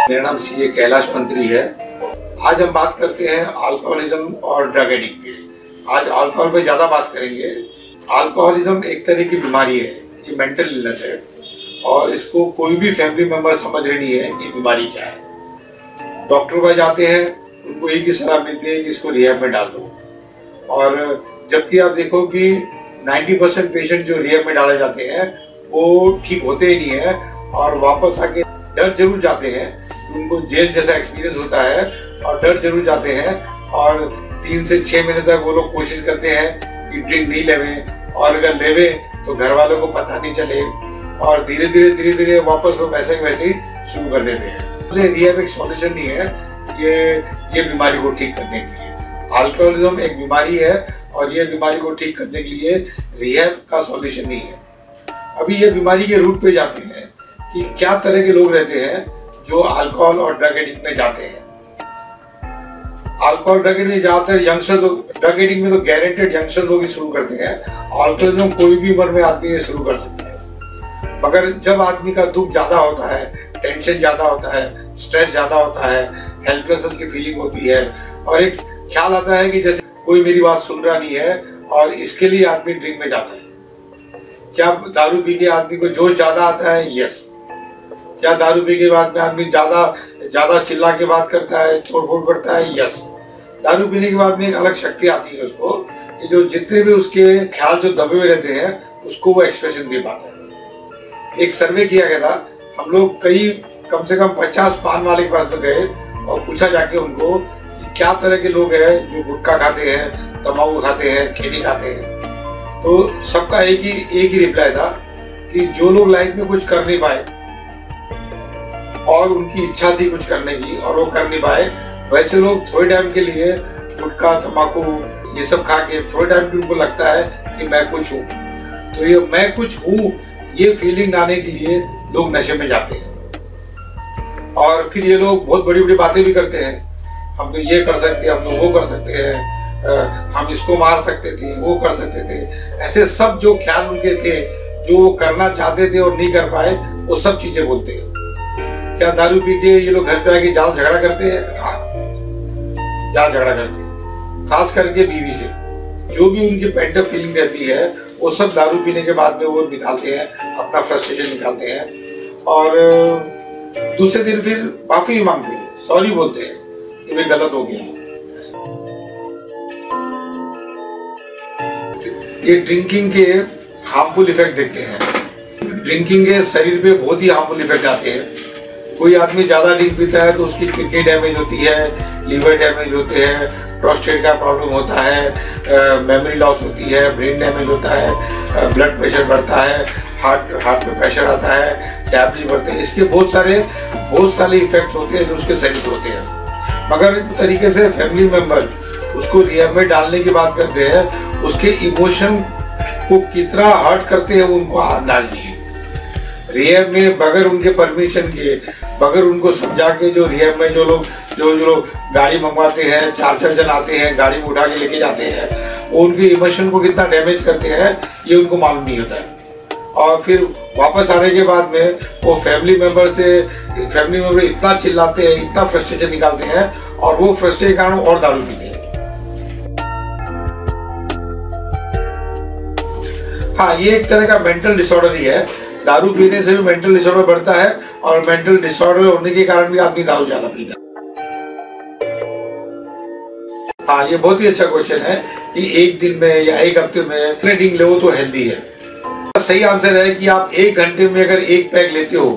मेरा नाम सीए कैलाश मंत्री है। आज हम बात करते हैं अल्कोहलिज्म और ड्रग एडिक्ट पे। आज अल्कोहल पे ज्यादा बात करेंगे। अल्कोहलिज्म एक तरह की बीमारी है, ये मेंटल इलनेस है और इसको कोई भी फैमिली मेंबर समझ रही नहीं है कि बीमारी क्या है। डॉक्टर पास जाते हैं, उनको एक ही सलाह मिलती है कि इसको रिहैब में डाल दो, और जबकि आप देखो कि 90% पेशेंट जो रिहैब में डाले जाते हैं वो ठीक होते ही नहीं है और वापस आके डर जरूर जाते हैं। उनको जेल जैसा एक्सपीरियंस होता है और डर जरूर जाते हैं और 3 से 6 महीने तक वो लोग कोशिश करते हैं कि ड्रिंक नहीं लेवें, और अगर लेवे तो घर वालों को पता नहीं चले, और धीरे धीरे वापस वो वैसे ही शुरू कर देते हैं। रिहैब एक सॉल्यूशन नहीं है ये बीमारी को ठीक करने के लिए। अल्कोहलिज्म एक बीमारी है और ये बीमारी को ठीक करने के लिए रिहैब का सॉल्यूशन नहीं है। अभी ये बीमारी के रूट पे जाते हैं कि क्या तरह के लोग रहते हैं जो अल्कोहल और ड्रग एडिक्ट में जाते हैं। अल्कोहल ड्रग एडिक्ट में ज्यादातर यंगस्टर लोग, ड्रग एडिक्ट में तो गारंटेड यंगस्टर लोग ही शुरू करते हैं। अल्कोहलिज्म कोई भी उम्र में आदमी ये शुरू कर सकता है, मगर जब आदमी का दुख ज्यादा होता है, टेंशन ज्यादा होता है, स्ट्रेस ज्यादा होता है, हेल्पलेसनेस की फीलिंग होती है और एक ख्याल आता है कि जैसे कोई मेरी बात सुन रहा नहीं है, और इसके लिए आदमी ड्रिंक में जाता है। क्या दारू पी के आदमी को जोश ज्यादा आता है? यस। क्या दारू पी के बाद में आदमी ज्यादा चिल्ला के बात करता है, तोड़फोड़ करता है? यस। दारू पीने के बाद में एक अलग शक्ति आती है उसको कि जो जितने भी उसके ख्याल जो दबे हुए रहते हैं उसको वो एक्सप्रेशन दे पाता है। एक सर्वे किया गया था, हम लोग कम से कम 50 पान वाले के पास में गए और पूछा जाके उनको कि क्या तरह के लोग हैं जो गुटखा खाते हैं, तंबाकू खाते हैं, खैनी खाते हैं। तो सबका एक ही रिप्लाई था कि जो लोग लाइफ में कुछ कर नहीं पाए और उनकी इच्छा थी कुछ करने की और वो कर नहीं पाए, वैसे लोग थोड़े टाइम के लिए गुटखा, तंबाकू ये सब खा के थोड़े टाइम के उनको लगता है कि मैं कुछ हूँ। तो ये मैं कुछ हूँ ये फीलिंग लाने के लिए लोग नशे में जाते हैं और फिर ये लोग बहुत बड़ी बड़ी बातें भी करते हैं। हम तो ये कर सकते हैं, हम तो वो कर सकते हैं, हम इसको मार सकते थे, वो कर सकते थे। ऐसे सब जो ख्याल उनके थे, जो वो करना चाहते थे और नहीं कर पाए, वो सब चीजें बोलते हैं। क्या दारू पी के ये लोग घर पे आके जाल झगड़ा करते हैं? हाँ, जाल झगड़ा करते हैं, खास करके बीवी से। जो भी उनकी पेंट अप फीलिंग रहती है वो सब दारू पीने के बाद में वो निकालते हैं, अपना फ्रस्ट्रेशन निकालते हैं और दूसरे दिन फिर माफी मांगते हैं, सॉरी बोलते हैं कि मैं गलत हो गया। ये ड्रिंकिंग के हार्मफुल इफेक्ट देखते हैं। ड्रिंकिंग के शरीर पे बहुत ही हार्मफुल इफेक्ट आते हैं। कोई आदमी ज्यादा ड्रिंक पीता है तो उसकी किडनी डैमेज होती है, लीवर डैमेज होते हैं, प्रोस्टेट का प्रॉब्लम होता है, मेमोरी लॉस होती है, ब्रेन डैमेज होता है, ब्लड प्रेशर बढ़ता है, हार्ट में प्रेशर आता है, डायबिटीज बढ़ते हैं। इसके बहुत सारे इफेक्ट्स होते हैं जो उसके शरीर होते हैं। मगर इस तरीके से फैमिली मेंबर उसको रिहैब में डालने की बात करते हैं, उसके इमोशन को कितना हर्ट करते हैं उनको अंदाज नहीं है। रिहैब में बगैर उनके परमिशन के, बगैर उनको समझा के, जो रिहैब में जो लोग गाड़ी मंगवाते हैं, 4 जन आते हैं, गाड़ी में उठा के लेके जाते हैं, वो उनके इमोशन को कितना डैमेज करते हैं ये उनको मालूम नहीं होता है। और फिर वापस आने के बाद में वो फैमिली मेंबर इतना चिल्लाते हैं, इतना फ्रस्ट्रेशन निकालते हैं और वो फ्रस्ट्रेशन के कारण और दारू पीते हैं। हाँ, ये एक तरह का मेंटल डिसऑर्डर ही है। दारू पीने से भी मेंटल डिसऑर्डर बढ़ता है और मेंटल डिसऑर्डर होने के कारण भी आदमी दारू ज्यादा पीता है। हाँ, ये बहुत ही अच्छा क्वेश्चन है कि एक दिन में या एक हफ्ते में कितने ड्रिंक लो तो हेल्दी है। सही आंसर है कि आप 1 घंटे में अगर 1 पैक लेते हो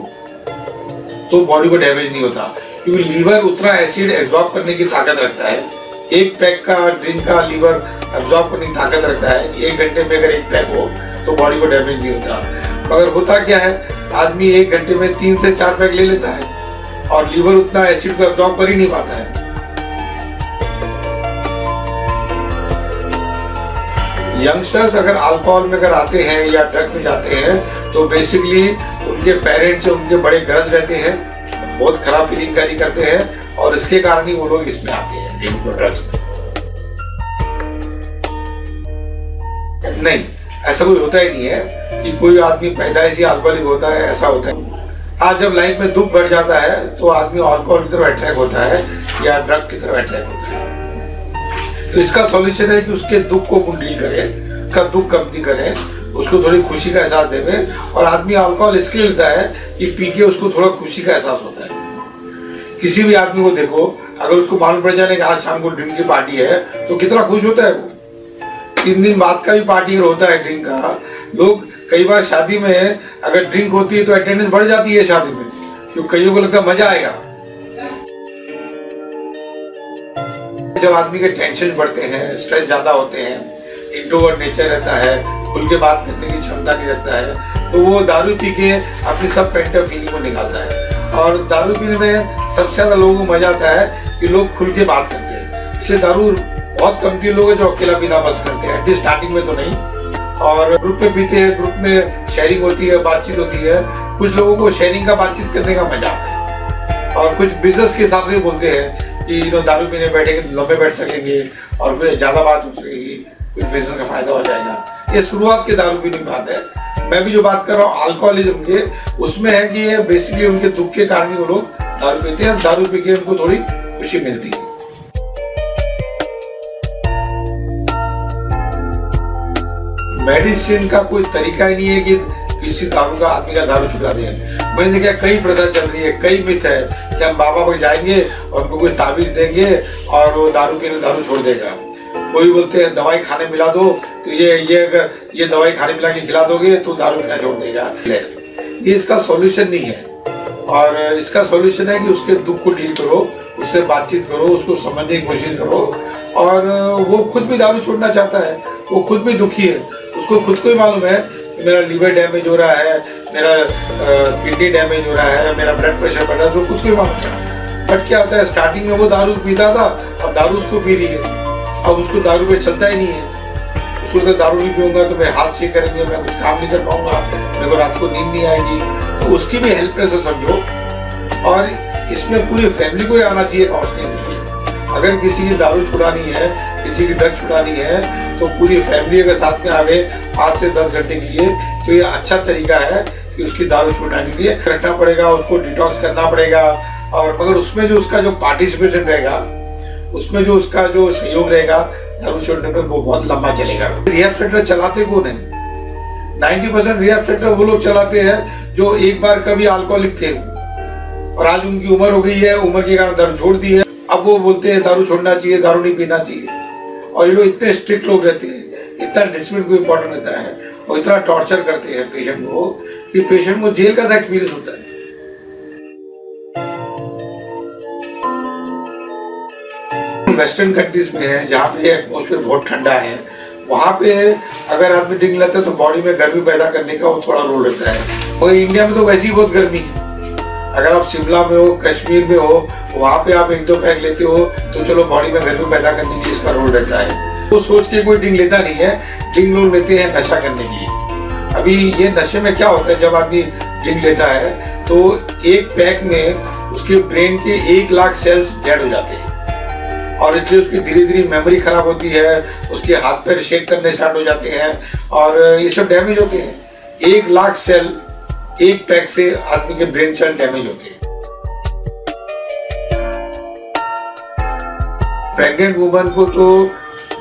तो बॉडी को डैमेज नहीं होता, क्योंकि लीवर उतना एसिड एब्जॉर्ब करने की ताकत रखता है। 1 पैक का ड्रिंक का लीवर एब्जॉर्ब करने की ताकत रखता है कि 1 घंटे में अगर 1 पैक हो तो बॉडी को डैमेज नहीं होता। मगर होता क्या है, आदमी 1 घंटे में 3 से 4 पैक ले लेता है और लीवर उतना एसिड को एब्जॉर्ब कर ही नहीं पाता है। यंगस्टर्स अगर अल्कोहल में अगर आते हैं या ड्रग में जाते हैं तो बेसिकली उनके पेरेंट्स से उनके बड़े गरज रहते हैं, बहुत खराब फीलिंग कैरी करते हैं और इसके कारण ही वो लोग इसमें आते हैं, ड्रिंक और ड्रग्स में। नहीं, ऐसा कोई होता ही नहीं है कि कोई आदमी पैदाइशी अल्कोहलिक होता है, ऐसा होता है। आज जब लाइफ में दुख बढ़ जाता है तो आदमी अल्कोहल की तरफ अट्रैक्ट होता है या ड्रग की तरफ अट्रैक्ट होता है। तो इसका सॉल्यूशन है कि उसके दुख को डील करें, उसका दुख कम करें, उसको थोड़ी खुशी का एहसास देवे। और आदमी अल्कोहल इसके लिए लेता है कि पी के उसको थोड़ा खुशी का एहसास होता है। किसी भी आदमी को देखो, अगर उसको मालूम पड़ जाने कि आज शाम को ड्रिंक की पार्टी है तो कितना खुश होता है वो। 3 दिन बाद का भी पार्टी होता है ड्रिंक का। लोग कई बार शादी में अगर ड्रिंक होती है तो अटेंडेंस बढ़ जाती है शादी में, क्योंकि कईयों को लगता है मजा आएगा। जब आदमी के टेंशन बढ़ते हैं, स्ट्रेस ज्यादा होते हैं, इंट्रोवर्ट नेचर रहता है, खुल के बात करने की क्षमता नहीं रखता है, तो वो दारू पी के अपनी सब पेंट अप फीलिंग को निकालता है। और दारू पीने में सबसे ज्यादा लोगों को मजा आता है कि लोग खुल के बात करते हैं। इसलिए दारू बहुत कमती लोग हैं जो अकेला पीना पसंद करते हैं, एटलीस्ट स्टार्टिंग में तो नहीं। और ग्रुप में पीते हैं, ग्रुप में शेयरिंग होती है, बातचीत होती है। कुछ लोगों को शेयरिंग का बातचीत करने का मजा आता है। और कुछ बिजनेस के हिसाब से बोलते हैं कि दारू पीने बैठेंगे तो लंबे बैठ सकेंगे और कोई ज्यादा बात हो सकेगी, कुछ बिजनेस का फायदा हो जाएगा। ये शुरुआत के दारू पीने की बात है। मैं भी जो बात कर रहा हूँ अल्कोहलिज्म के, उसमें है कि ये बेसिकली उनके दुख के कारण ही वो लोग दारू पीते हैं। दारू पी के उनको थोड़ी खुशी मिलती है। मेडिसिन का कोई तरीका ही नहीं है कि किसी दारू का आदमी का दारू छुड़ा दे। मैंने देखा कई प्रथा चल रही है, कई मिथ है कि हम बाबा पर जाएंगे और उनको कोई ताबीज देंगे और वो दारू पीने दारू छोड़ देगा। कोई बोलते हैं दवाई खाने मिला दो, तो ये अगर ये दवाई खाने मिला के खिला दोगे तो दारू पीना छोड़ देगा। ये इसका सॉल्यूशन नहीं है। और इसका सॉल्यूशन है कि उसके दुख को डील करो, उससे बातचीत करो, उसको समझने की कोशिश करो। और वो खुद भी दारू छोड़ना चाहता है, वो खुद भी दुखी है, उसको खुद को ही मालूम है कि मेरा लीवर डैमेज हो रहा है, मेरा किडनी डैमेज हो रहा है, मेरा ब्लड प्रेशर बढ़ रहा है, उसको खुद को ही मालूम है। बट क्या होता है, स्टार्टिंग में वो दारू पीता था, अब दारू उसको पी रही है। अब उसको दारू पे चलता ही नहीं है। उसको अगर दारू नहीं पीऊंगा तो मेरे हाथ से करेंगे, मैं कुछ काम नहीं कर पाऊंगा, मेरे को रात को नींद नहीं आएगी। तो उसकी भी हेल्पलेस है समझो। और इसमें पूरी फैमिली को ही आना चाहिए काउंसलिंग के लिए। अगर किसी की दारू छुड़ानी है, किसी की ड्रग छुड़ानी है, तो पूरी फैमिली अगर साथ में आवे 5 से 10 घंटे के लिए, तो ये अच्छा तरीका है कि उसकी दारू छुड़ाने के लिए रखना पड़ेगा, उसको डिटॉक्स करना पड़ेगा। और मगर उसमें जो उसका जो पार्टिसिपेशन रहेगा, उसमें जो उसका जो सहयोग रहेगा दारू छोड़ने में, वो बहुत लंबा चलेगा। रिहैब सेंटर चलाते कौन है? 90% रिहैब सेंटर वो लोग चलाते हैं जो एक बार कभी अल्कोहलिक थे और आज उनकी उम्र हो गई है, उम्र के कारण दारू छोड़ दी है। अब वो बोलते हैं दारू छोड़ना चाहिए, दारू नहीं पीना चाहिए। और ये लोग इतने स्ट्रिक्ट लोग रहते हैं, इतना डिसिप्लिन को इम्पोर्टेंट रहता है और इतना टॉर्चर करते हैं पेशेंट को कि पेशेंट को जेल का एक्सपीरियंस होता है। वेस्टर्न कंट्रीज में है जहाँ पे एटमॉस्फेयर बहुत ठंडा है, वहाँ पे अगर आदमी ड्रिंक लेता है तो बॉडी में गर्मी पैदा करने का वो थोड़ा रोल रहता है। और इंडिया में तो वैसे ही बहुत गर्मी है। अगर आप शिमला में हो, कश्मीर में हो, वहाँ पे आप 1-2 पैक लेते हो तो चलो बॉडी में गर्मी पैदा करने की इसका रोल रहता है। वो सोच के कोई ड्रिंक लेता नहीं है, ड्रिंक लोग लेते हैं नशा करने के लिए। अभी ये नशे में क्या होता है, जब आदमी ड्रिंक लेता है तो एक पैक में उसके ब्रेन के 1 लाख सेल्स डेड हो जाते हैं और इसलिए उसकी धीरे धीरे मेमोरी खराब होती है, उसके हाथ पैर शेक करने स्टार्ट हो जाते हैं और ये सब डैमेज होते हैं। 1 लाख सेल एक पैक से आदमी के ब्रेन सेल डैमेज होते हैं। प्रेग्नेंट वुमन को तो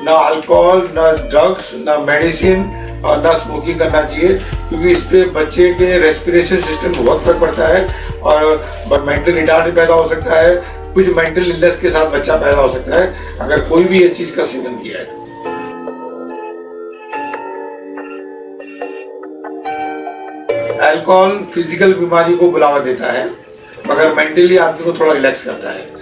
ना अल्कोहल, ना ड्रग्स, ना मेडिसिन और ना स्मोकिंग करना चाहिए, क्योंकि इस पे बच्चे के रेस्पिरेशन सिस्टम में बहुत फर्क पड़ता है और मेंटल रिटार्ड पैदा हो सकता है। कुछ मेंटल इलनेस के साथ बच्चा पैदा हो सकता है अगर कोई भी ये चीज का सेवन किया है। अल्कोहल फिजिकल बीमारी को बुलावा देता है मगर मेंटली आदमी को थोड़ा रिलैक्स करता है।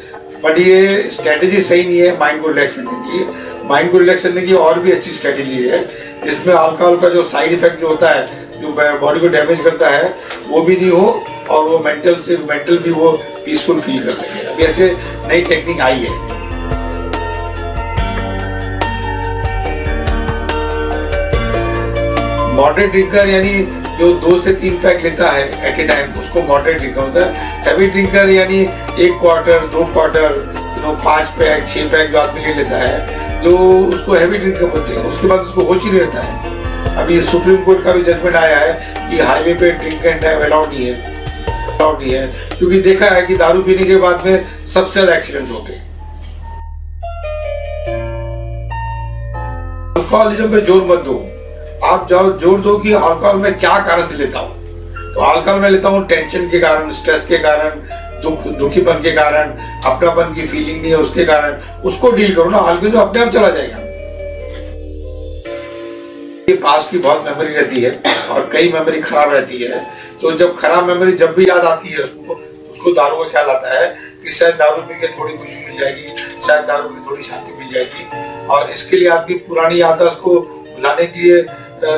बट ये स्ट्रेटेजी सही नहीं है माइंड को रिलैक्स करने की। माइंड को रिलैक्स करने की और भी अच्छी स्ट्रेटेजी है, जिसमें अल्कोहल का जो साइड इफेक्ट जो होता है, जो बॉडी को डैमेज करता है, वो भी नहीं हो और वो मेंटल भी वो पीसफुल फील कर सके। अभी ऐसे नई टेक्निक आई है। मॉडरेट ड्रिंकर यानी जो 2 से 3 पैक लेता है एट ए टाइम, उसको मॉडरेट ड्रिंकर होता है। हैवी ड्रिंकर यानी 1 क्वार्टर, 2 क्वार्टर, 5 पैक, 6 पैक जो आदमी ले लेता है, जो उसको हैवी ड्रिंकर बोलते हैं। उसके बाद उसको होश ही नहीं रहता है। अभी सुप्रीम कोर्ट का भी जजमेंट आया है कि हाईवे पे ड्रिंक एंड ड्राइव अलाउड नहीं है। नहीं है, क्योंकि देखा है कि दारू पीने के बाद में सबसे ज्यादा एक्सीडेंट्स होते हैं। अल्कोहलिज्म पे जोर मत दो, आप जाओ जोर दो कि अल्कोहल में क्या कारण से लेता हूँ। तो अल्कोहल में लेता हूँ टेंशन के कारण, स्ट्रेस के कारण, दुखीपन के कारण, अपनापन की फीलिंग नहीं है उसके कारण, उसको डील करो ना। अल्कोहल जो अपने आप चला जाएगा। पास्ट की बहुत मेमोरी रहती है और कई मेमोरी खराब रहती है, तो जब खराब मेमोरी जब भी याद आती है उसको दारू का ख्याल आता है कि शायद दारू पी के थोड़ी खुशी मिल जाएगी, शायद दारू पी के थोड़ी शांति मिल जाएगी। और इसके लिए आदमी पुरानी याददाश्त को भुलाने के लिए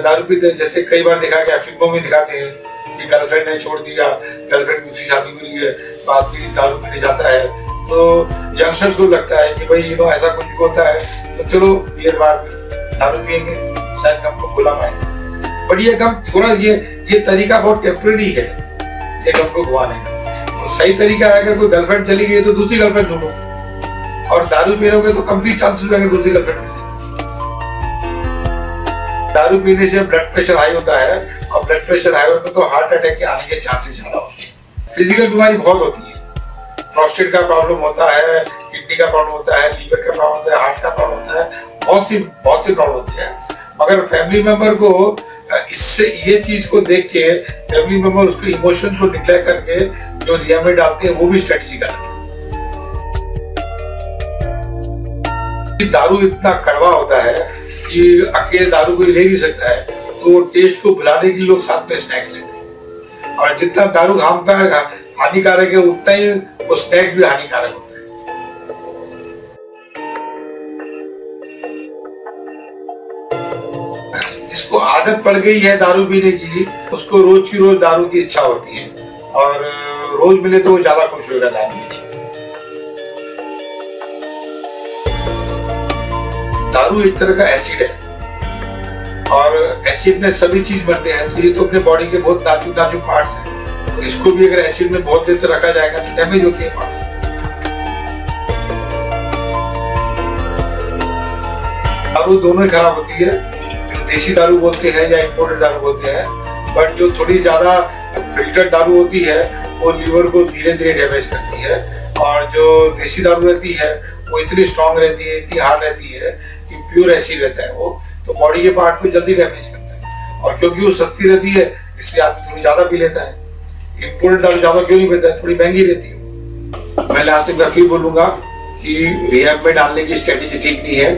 दारू पीते हैं। जैसे कई बार देखा गया, फिल्मों में दिखाते हैं कि गर्लफ्रेंड ने छोड़ दिया, गर्लफ्रेंड दूसरी शादी हुई है, तो आदमी दारू पीने जाता है। तो यंगस्टर्स को लगता है कि भाई ऐसा कुछ होता है तो चलो बियर बार में दारू पियेंगे, शायद गम को भुला पाए। बट ये गम थोड़ा ये तरीका बहुत टेम्परेरी है ये गम को भुलाने का। तो सही तरीका है, अगर कोई गर्लफ्रेंड चली गई तो दूसरी गर्लफ्रेंड ढूंढो, और दारू पीने तो कम ही चांसेस रहेंगे दूसरी गर्लफ्रेंड मिलने। दारू पीने से ब्लड प्रेशर हाई होता है, और ब्लड प्रेशर हाई होता है तो हार्ट अटैक के आने के चांसेस ज्यादा होते हैं। फिजिकल बीमारी बहुत होती है, प्रोस्टेट का प्रॉब्लम होता है, किडनी का प्रॉब्लम होता है, लीवर का प्रॉब्लम होता है, हार्ट का प्रॉब्लम होता है, बहुत सी प्रॉब्लम होती है। मगर फैमिली मेंबर को इससे ये चीज को देख के फैमिली मेंबर उसके इमोशन को निग्लेक्ट करके जो रिया में डालते हैं वो भी स्ट्रेटेजी गलत है। दारू इतना कड़वा होता है कि अकेले दारू कोई ले नहीं सकता है, तो टेस्ट को भुलाने के लिए लोग साथ में स्नैक्स लेते हैं। और जितना दारू हानिकारक है उतना ही वो स्नैक्स भी हानिकारक होता है। जिसको आदत पड़ गई है दारू पीने की, उसको रोज की रोज दारू की इच्छा होती है, और रोज मिले तो वो ज्यादा खुश होगा दारू पीने। दारू एक तरह का एसिड है, और एसिड में सभी चीज बनते हैं, तो ये तो अपने बॉडी के बहुत नाजुक नाजुक पार्ट्स हैं, तो इसको भी अगर एसिड में बहुत देर तक रखा जाएगा तो डैमेज होती है पार्ट्स। दारू दोनों ही खराब होती है, जो देसी दारू बोलते हैं या इंपोर्टेड दारू बोलते हैं। बट जो थोड़ी ज्यादा फिल्टर्ड दारू होती है वो लीवर को धीरे धीरे डैमेज करती है, और जो देसी दारू रहती है वो इतनी स्ट्रांग रहती है, इतनी हार्ड रहती है कि प्योर एसिड रहता है वो, तो बॉडी के पार्ट को जल्दी डैमेज करता है। और क्योंकि वो सस्ती रहती है इसलिए आदमी थोड़ी ज्यादा पी लेता है। इंपोर्टेड दारू ज्यादा क्यों नहीं पीता है, थोड़ी महंगी रहती है। मैं लास्ट में फिर बोलूंगा कि रिहैब में डालने की स्ट्रेटेजी ठीक नहीं है।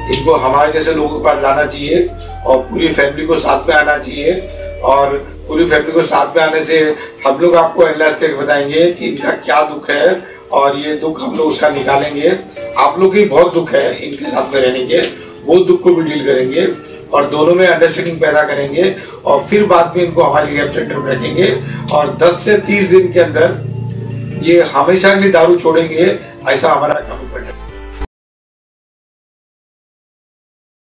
इनको हमारे जैसे लोगों के पास लाना चाहिए और पूरी फैमिली को साथ में आना चाहिए, और पूरी फैमिली को साथ में आने से हम लोग आपको एनालाइज करके बताएंगे कि इनका क्या दुख है, और ये दुख हम लोग उसका निकालेंगे। आप लोग की बहुत दुख है इनके साथ में रहने के, वो दुख को भी डील करेंगे और दोनों में अंडरस्टैंडिंग पैदा करेंगे, और फिर बाद में इनको हमारे रिहैब सेंटर में रखेंगे, और 10 से 30 दिन के अंदर ये हमेशा के लिए दारू छोड़ेंगे, ऐसा हमारा कमिटमेंट।